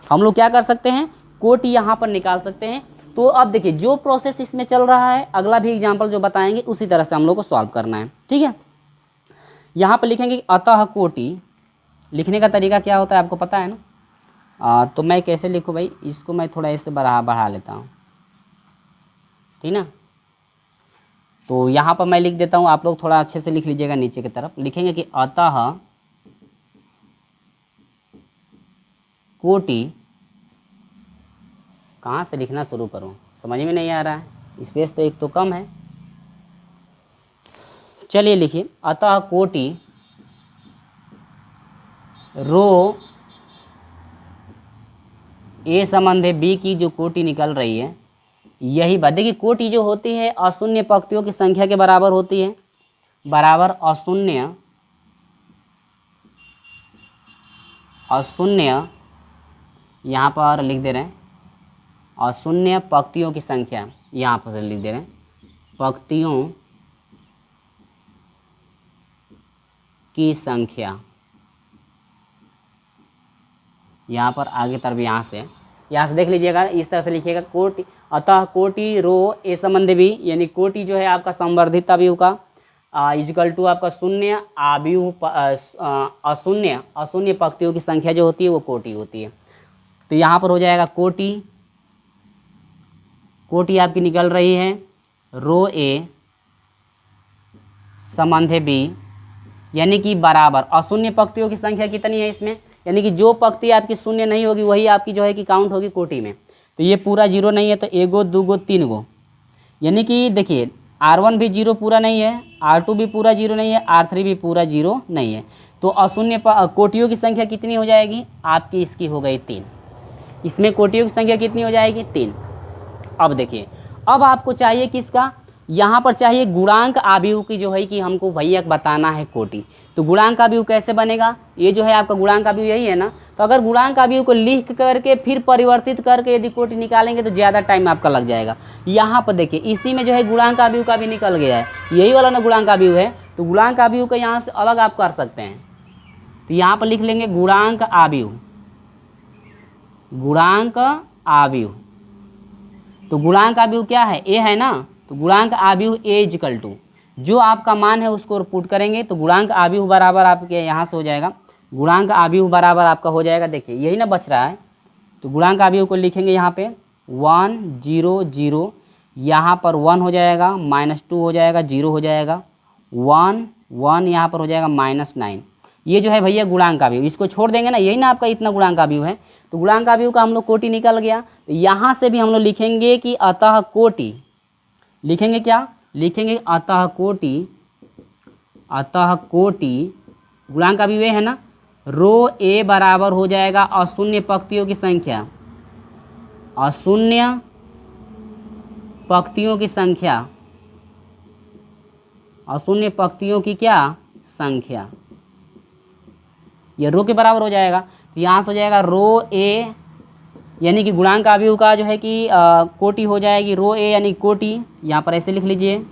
हम लोग क्या कर सकते हैं, कोटि यहाँ पर निकाल सकते हैं। तो अब देखिए जो प्रोसेस इसमें चल रहा है, अगला भी एग्जाम्पल जो बताएंगे उसी तरह से हम लोग को सॉल्व करना है। ठीक है, यहाँ पर लिखेंगे अतः कोटि। लिखने का तरीका क्या होता है आपको पता है ना, तो मैं कैसे लिखूँ भाई, इसको मैं थोड़ा ऐसे बढ़ा लेता हूँ, ठीक ना। तो यहाँ पर मैं लिख देता हूँ, आप लोग थोड़ा अच्छे से लिख लीजिएगा। नीचे की तरफ लिखेंगे कि अतः कोटि, कहाँ से लिखना शुरू करूँ समझ में नहीं आ रहा है, स्पेस तो एक तो कम है। चलिए लिखिए, अतः कोटि रो ए संबंध बी की जो कोटि निकल रही है, यही बात देखिए, कोटि जो होती है अशून्य पंक्तियों की संख्या के बराबर होती है, बराबर अशून्य यहाँ पर लिख दे रहे हैं अशून्य पंक्तियों की संख्या, यहाँ पर लिख दे रहे हैं पंक्तियों की संख्या, यहाँ पर आगे तरफ यहाँ से देख लीजिएगा, इस तरह से लिखिएगा कोटि, अतः कोटि रो ए संबंध बी, यानी कोटि जो है आपका संवर्धित अवयव का इजकल टू आपका शून्य अवयव अशून्य पंक्तियों की संख्या जो होती है वो कोटि होती है। तो यहाँ पर हो जाएगा कोटि आपकी निकल रही है रो ए संबंध बी, यानी कि बराबर अशून्य पंक्तियों की संख्या कितनी है इसमें, यानी कि जो पंक्ति आपकी शून्य नहीं होगी वही आपकी जो है कि काउंट होगी कोटि में। तो ये पूरा जीरो नहीं है तो एगो दूगो तीन गो, यानी कि देखिए R1 भी जीरो पूरा नहीं है, R2 भी पूरा जीरो नहीं है, R3 भी पूरा जीरो नहीं है। तो अशून्य कोटियों की संख्या कितनी हो जाएगी आपकी, इसकी हो गई 3। इसमें कोटियों की संख्या कितनी हो जाएगी 3। अब देखिए, अब आपको चाहिए किसका, यहाँ पर चाहिए गुणांक आव्यूह की जो है कि हमको भैया बताना है कोटि। तो गुणांक आव्यूह कैसे बनेगा, ये जो है आपका गुणांक आव्यूह यही है ना। तो अगर गुणांक आव्यूह को लिख करके फिर परिवर्तित करके यदि कोटि निकालेंगे तो ज़्यादा टाइम आपका लग जाएगा। यहाँ पर देखिए इसी में जो है गुणांक आव्यूह का भी निकल गया है, यही वाला ना गुणांक आव्यूह है। तो गुणांक आव्यूह को यहाँ से अलग आप कर सकते हैं। तो यहाँ पर लिख लेंगे गुणांक आव्यूह, गुणांक आव्यूह। तो गुणांक आव्यूह क्या है, ए है ना। तो गुणांक आव्यूह ए इजकल टू जो आपका मान है उसको पुट करेंगे। तो गुणांक आव्यूह बराबर आपके यहाँ से हो जाएगा, गुणांक आव्यूह बराबर आपका हो जाएगा, देखिए यही ना बच रहा है। तो गुणांक आव्यूह को लिखेंगे यहाँ पे 1 0 0, यहाँ पर 1 हो जाएगा, -2 हो जाएगा, 0 हो जाएगा, 1 1 यहाँ पर हो जाएगा -9। ये जो है भैया गुणांक आव्यूह, इसको छोड़ देंगे ना, यही ना आपका इतना गुणांक आव्यूह है। तो गुणांक आव्यूह का हम लोग कोटि निकल गया। तो यहाँ से भी हम लोग लिखेंगे कि अतः कोटि, लिखेंगे क्या, लिखेंगे अतः कोटि गुणांक आव्यूह है ना, रो ए बराबर हो जाएगा अशून्य पंक्तियों की संख्या, अशून्य पंक्तियों की संख्या, अशून्य पंक्तियों की क्या संख्या, ये रो के बराबर हो जाएगा। तो यहाँ से हो जाएगा रो ए, यानी कि गुणांक आव्यूह का जो है कि कोटि हो जाएगी रो ए, यानी कोटि यहाँ पर ऐसे लिख लीजिए,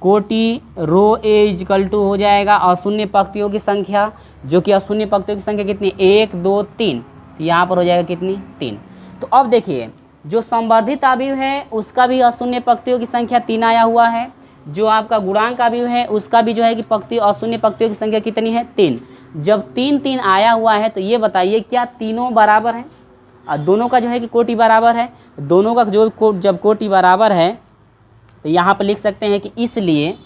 कोटि रो ए इजकल टू हो जाएगा अशून्य पंक्तियों की संख्या, जो कि अशून्य पंक्तियों की संख्या कितनी 1 2 3। तो यहाँ पर हो जाएगा कितनी 3। तो अब देखिए जो संवर्धित आव्यूह है उसका भी अशून्य पंक्तियों की संख्या 3 आया हुआ है, जो आपका गुणांक आव्यूह है उसका भी जो है कि पंक्ति अशून्य पंक्तियों की संख्या कितनी है 3। जब 3 3 आया हुआ है तो ये बताइए क्या तीनों बराबर हैं, और दोनों का जो है कि कोटि बराबर है। दोनों का जो जब कोटि बराबर है तो यहाँ पर लिख सकते हैं कि इसलिए,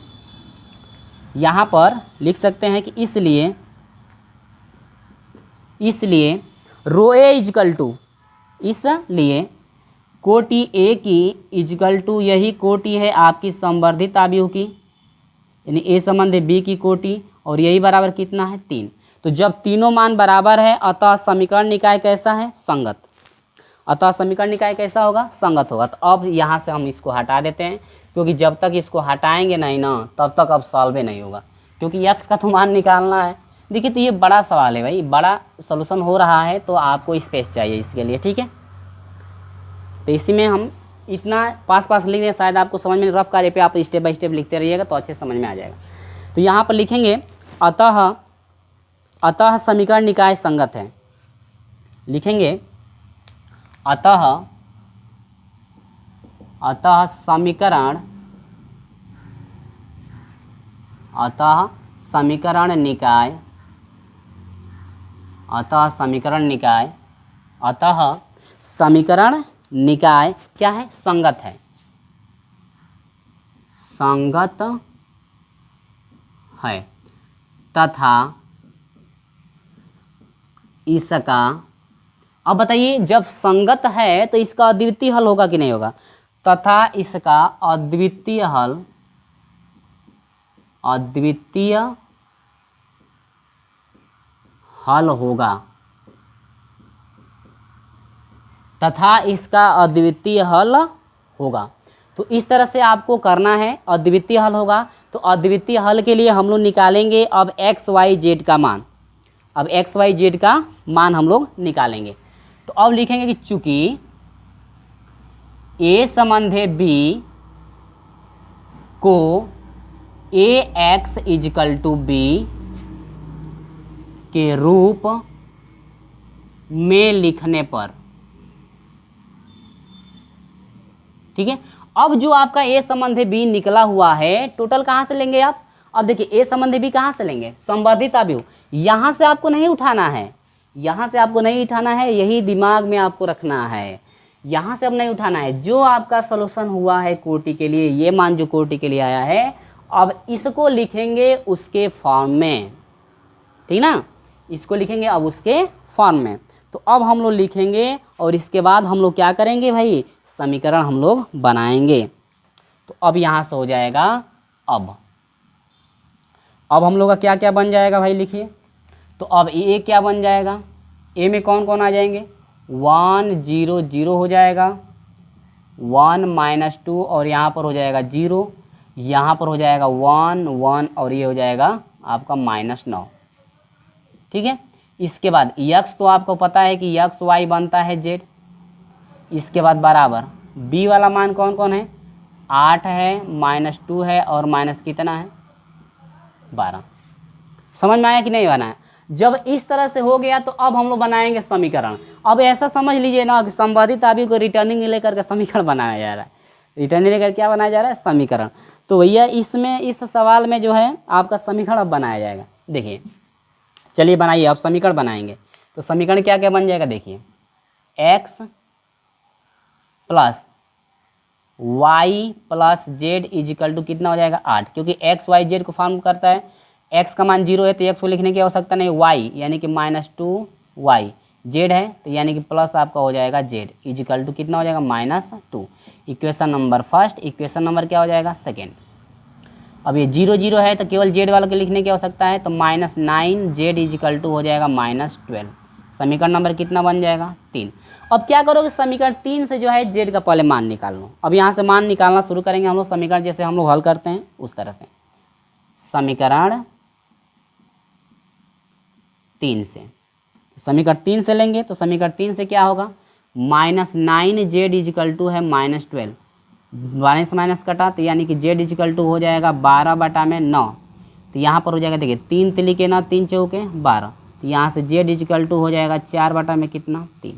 यहाँ पर लिख सकते हैं कि इसलिए रो ए इजकल टू, इसलिए कोटि ए की इजकल टू यही कोटि है आपकी संवर्धित आव्यूह की, यानी ए संबंध बी की कोटि, और यही बराबर कितना है 3। तो जब तीनों मान बराबर है अतः समीकरण निकाय कैसा है संगत, अतः समीकरण निकाय कैसा होगा संगत होगा। तो अब यहाँ से हम इसको हटा देते हैं, क्योंकि जब तक इसको हटाएंगे नहीं ना तब तक अब सॉल्व ही नहीं होगा, क्योंकि x का तो मान निकालना है। देखिए तो ये बड़ा सवाल है भाई, बड़ा सोल्यूशन हो रहा है तो आपको स्पेस चाहिए इसके लिए, ठीक है। तो इसी में हम इतना पास लिख दें, शायद आपको समझ में, रफ कार्य पे आप स्टेप बाय स्टेप लिखते रहिएगा तो अच्छे समझ में आ जाएगा। तो यहाँ पर लिखेंगे अतः समीकरण निकाय संगत है, लिखेंगे अतः समीकरण निकाय, अतः समीकरण निकाय क्या है संगत है, संगत है, तथा इसका, अब बताइए जब संगत है तो इसका अद्वितीय हल होगा कि नहीं होगा, तथा इसका अद्वितीय हल होगा तथा इसका अद्वितीय हल होगा। तो इस तरह से आपको करना है। अद्वितीय हल होगा तो अद्वितीय हल के लिए हम लोग निकालेंगे अब एक्स वाई जेड का मान। अब एक्स वाई जेड का मान हम लोग निकालेंगे। तो अब लिखेंगे कि चूंकि ए संबंधे बी को ए एक्स इजिकल टू बी के रूप में लिखने पर, ठीक है। अब जो आपका ए संबंधी बी निकला हुआ है, टोटल कहाँ से लेंगे आप? अब देखिए ए संबंधी बी कहाँ से लेंगे? संवर्धित अवयव। यहाँ से आपको नहीं उठाना है, यहाँ से आपको नहीं उठाना है, यही दिमाग में आपको रखना है। यहाँ से अब नहीं उठाना है। जो आपका सॉल्यूशन हुआ है कोटि के लिए, ये मान जो कोटि के लिए आया है, अब इसको लिखेंगे उसके फॉर्म में, ठीक ना। इसको लिखेंगे अब उसके फॉर्म में। तो अब हम लोग लिखेंगे और इसके बाद हम लोग क्या करेंगे भाई? समीकरण हम लोग बनाएंगे। तो अब यहाँ से हो जाएगा अब हम लोग का क्या क्या बन जाएगा भाई? लिखिए। तो अब ए क्या बन जाएगा? ए में कौन कौन आ जाएंगे? 1 0 0 हो जाएगा, 1 -2 और यहाँ पर हो जाएगा 0, यहाँ पर हो जाएगा 1 1 और ये हो जाएगा आपका -9, ठीक है। इसके बाद यक्स तो आपको पता है कि यक्स वाई बनता है जेड। इसके बाद बराबर बी वाला मान कौन कौन है? 8 है, -2 है और माइनस कितना है? 12। समझ में आया कि नहीं बना है? जब इस तरह से हो गया तो अब हम लोग बनाएंगे समीकरण। अब ऐसा समझ लीजिए ना कि संबंधित आदमी को रिटर्निंग लेकर के समीकरण बनाया जा रहा है। रिटर्निंग लेकर क्या बनाया जा रहा है? समीकरण। तो भैया इसमें इस सवाल में जो है आपका समीकरण अब बनाया जाएगा। देखिए चलिए बनाइए, अब समीकरण बनाएंगे। तो समीकरण क्या क्या बन जाएगा? देखिए x plus y plus z equal to कितना हो जाएगा? 8, क्योंकि एक्स वाई जेड को फॉर्म करता है। x का मान 0 है तो x को लिखने की आवश्यकता नहीं। y यानी कि -2 y, जेड है तो यानी कि प्लस आपका हो जाएगा जेड इजिकल टू कितना हो जाएगा? -2। Equation number first. Equation number क्या हो जाएगा? सेकेंड। अब ये 0 0 है तो केवल जेड वालों के लिखने की आवश्यकता है। तो -9 जेड इजिकल टू हो जाएगा -12। समीकरण नंबर कितना बन जाएगा? 3। अब क्या करोगे? समीकरण 3 से जो है जेड का पहले मान निकाल लो। अब यहाँ से मान निकालना शुरू करेंगे हम लोग। समीकरण जैसे हम लोग हल करते हैं उस तरह से। समीकरण 3 से, समीकरण 3 से लेंगे तो समीकरण 3 से क्या होगा? -9 जेड इजिकल टू है -12, माइनस से माइनस कटा तो यानी कि जेड इजिकल टू हो जाएगा 12/9। तो यहाँ पर हो जाएगा, देखिए 3 तिली के 9, 3 चौके 12। तो यहाँ से जेड इजिकल टू हो जाएगा 4/में कितना? 3।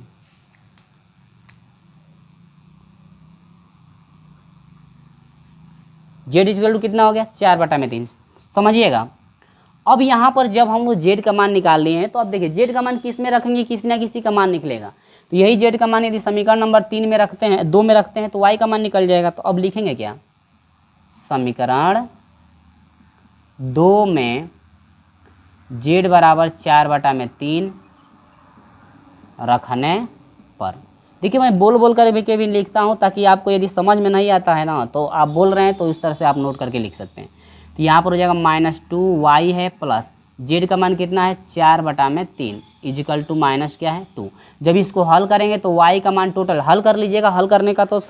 जेड इजिकल टू कितना हो गया? 4/3। समझिएगा। अब यहाँ पर जब हम लोग जेड का मान निकाल लिए हैं तो अब देखिए जेड का मान किस में रखेंगे? किसी ना किसी का मान निकलेगा। तो यही जेड का मान यदि समीकरण नंबर 3 में रखते हैं, 2 में रखते हैं तो वाई का मान निकल जाएगा। तो अब लिखेंगे क्या? समीकरण 2 में जेड बराबर 4/3 रखने पर। देखिए मैं बोल बोल कर भी लिखता हूँ ताकि आपको यदि समझ में नहीं आता है ना तो आप बोल रहे हैं तो इस तरह से आप नोट करके लिख सकते हैं। तो यहाँ पर हो जाएगा -2 वाई है प्लस जेड का मान कितना है? 4/3 इजिकल टू माइनस क्या है? 2। जब इसको हल करेंगे तो y का मान टोटल हल कर लीजिएगा। हल करने का तो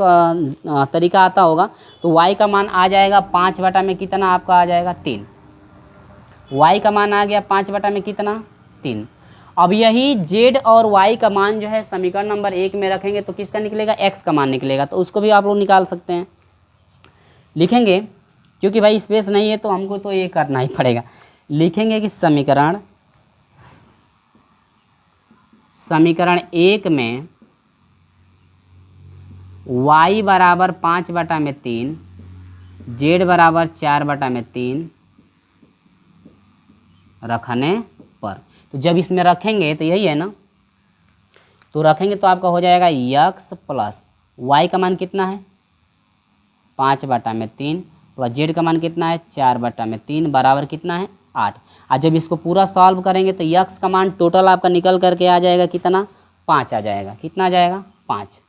तरीका आता होगा। तो y का मान आ जाएगा 5/में कितना? आपका आ जाएगा 3। y का मान आ गया 5/में कितना? 3। अब यही z और y का मान जो है समीकरण नंबर 1 में रखेंगे तो किसका निकलेगा? x का मान निकलेगा। तो उसको भी आप लोग निकाल सकते हैं। लिखेंगे क्योंकि भाई स्पेस नहीं है तो हमको तो ये करना ही पड़ेगा। लिखेंगे कि समीकरण 1 में y बराबर 5/3 जेड बराबर 4/3 रखने पर। तो जब इसमें रखेंगे तो यही है ना, तो रखेंगे तो आपका हो जाएगा यक्स प्लस वाई का मान कितना है? 5/3 प्लस जेड का मान कितना है? 4/3 बराबर कितना है? 8। और जब इसको पूरा सॉल्व करेंगे तो यक्स का मान टोटल आपका निकल करके आ जाएगा कितना? 5 आ जाएगा। कितना आ जाएगा? 5।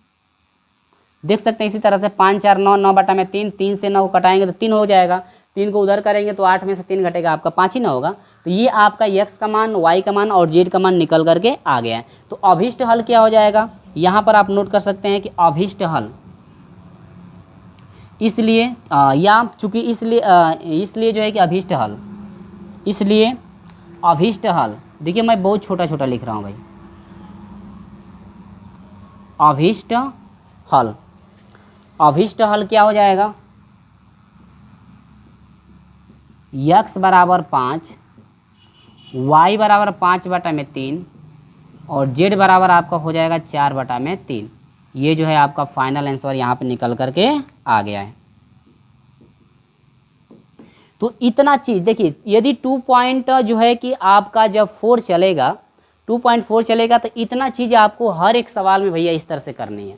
देख सकते हैं इसी तरह से 5 4 9 9/3, 3 से 9 कटाएंगे तो 3 हो जाएगा। 3 को उधर करेंगे तो 8 में से 3 घटेगा आपका 5 ही ना होगा। तो ये आपका x का मान, y का मान और z का मान निकल करके आ गया है। तो अभीष्ट हल क्या हो जाएगा, यहाँ पर आप नोट कर सकते हैं कि अभीष्ट हल, इसलिए या चूँकि इसलिए जो है कि अभीष्ट हल, इसलिए अभीष्ट हल, देखिए मैं बहुत छोटा छोटा लिख रहा हूँ भाई, अभीष्ट हल, अभीष्ट हल क्या हो जाएगा, x बराबर 5, y बराबर 5/3 और z बराबर आपका हो जाएगा 4/3। ये जो है आपका फाइनल आंसर यहाँ पे निकल करके आ गया है। तो इतना चीज़ देखिए, यदि 2 पॉइंट जो है कि आपका जब 4 चलेगा, 2.4 चलेगा, तो इतना चीज़ आपको हर एक सवाल में भैया इस तरह से करनी है,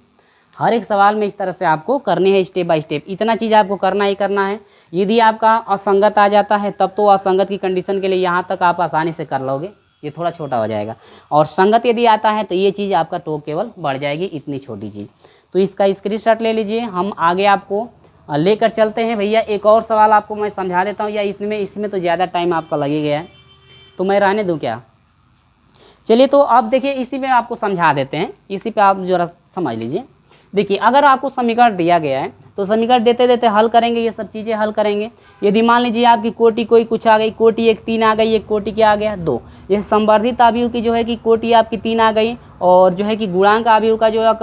हर एक सवाल में इस तरह से आपको करनी है, स्टेप बाय स्टेप इतना चीज़ आपको करना ही करना है। यदि आपका असंगत आ जाता है तब तो असंगत की कंडीशन के लिए यहाँ तक आप आसानी से कर लोगे, ये थोड़ा छोटा हो जाएगा, और संगत यदि आता है तो ये चीज़ आपका तो केवल बढ़ जाएगी, इतनी छोटी चीज़। तो इसका स्क्रीनशॉट ले लीजिए, हम आगे आपको लेकर चलते हैं। भैया एक और सवाल आपको मैं समझा देता हूँ, या इसमें तो ज़्यादा टाइम आपका लगे गया है, तो मैं रहने दूँ क्या? चलिए तो अब देखिए इसी में आपको समझा देते हैं, इसी पे आप जरा समझ लीजिए। देखिए अगर आपको समीकरण दिया गया है तो समीकरण देते देते हल करेंगे, ये सब चीज़ें हल करेंगे। यदि मान लीजिए आपकी कोटि कोई कुछ आ गई, कोटि एक 3 आ गई, एक कोटि क्या आ गया 2, ये संवर्धित अवयव की जो है कि कोटि आपकी 3 आ गई, और जो है कि गुणांक अवयव का जो है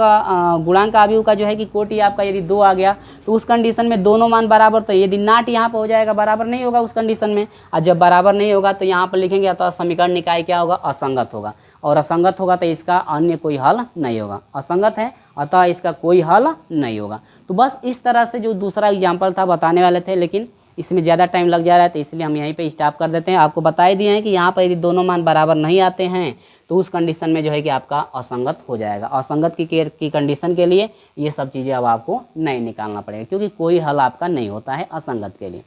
गुणांक अवयव का जो है कि कोटि आपका यदि 2 आ गया, तो उस कंडीशन में दोनों मान बराबर, तो यदि नाट यहाँ पर हो जाएगा, बराबर नहीं होगा उस कंडीशन में, और जब बराबर नहीं होगा तो यहाँ पर लिखेंगे अतः समीकरण निकाय क्या होगा, असंगत होगा, और असंगत होगा तो इसका अन्य कोई हल नहीं होगा, असंगत है अतः इसका कोई हल नहीं होगा। तो बस इस तरह से जो दूसरा एग्जाम्पल था बताने वाले थे, लेकिन इसमें ज़्यादा टाइम लग जा रहा है, तो इसलिए हम यहीं पे स्टॉप कर देते हैं। आपको बता ही दिए हैं कि यहाँ पर यदि दोनों मान बराबर नहीं आते हैं तो उस कंडीशन में जो है कि आपका असंगत हो जाएगा। असंगत की कंडीशन के लिए ये सब चीज़ें अब आपको नहीं निकालना पड़ेगा, क्योंकि कोई हल आपका नहीं होता है असंगत के लिए।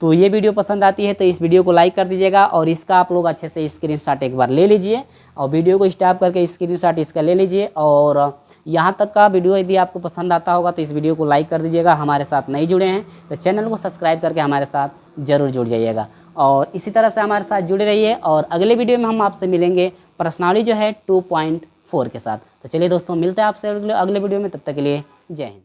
तो ये वीडियो पसंद आती है तो इस वीडियो को लाइक कर दीजिएगा, और इसका आप लोग अच्छे से स्क्रीनशॉट एक बार ले लीजिए, और वीडियो को स्टॉप करके स्क्रीनशॉट इसका ले लीजिए। और यहाँ तक का वीडियो यदि आपको पसंद आता होगा तो इस वीडियो को लाइक कर दीजिएगा। हमारे साथ नहीं जुड़े हैं तो चैनल को सब्सक्राइब करके हमारे साथ ज़रूर जुड़ जाइएगा, और इसी तरह से हमारे साथ जुड़े रहिए। और अगले वीडियो में हम आपसे मिलेंगे प्रश्नावली जो है 2.4 के साथ। तो चलिए दोस्तों, मिलते हैं आपसे अगले वीडियो में, तब तक के लिए जय हिंद।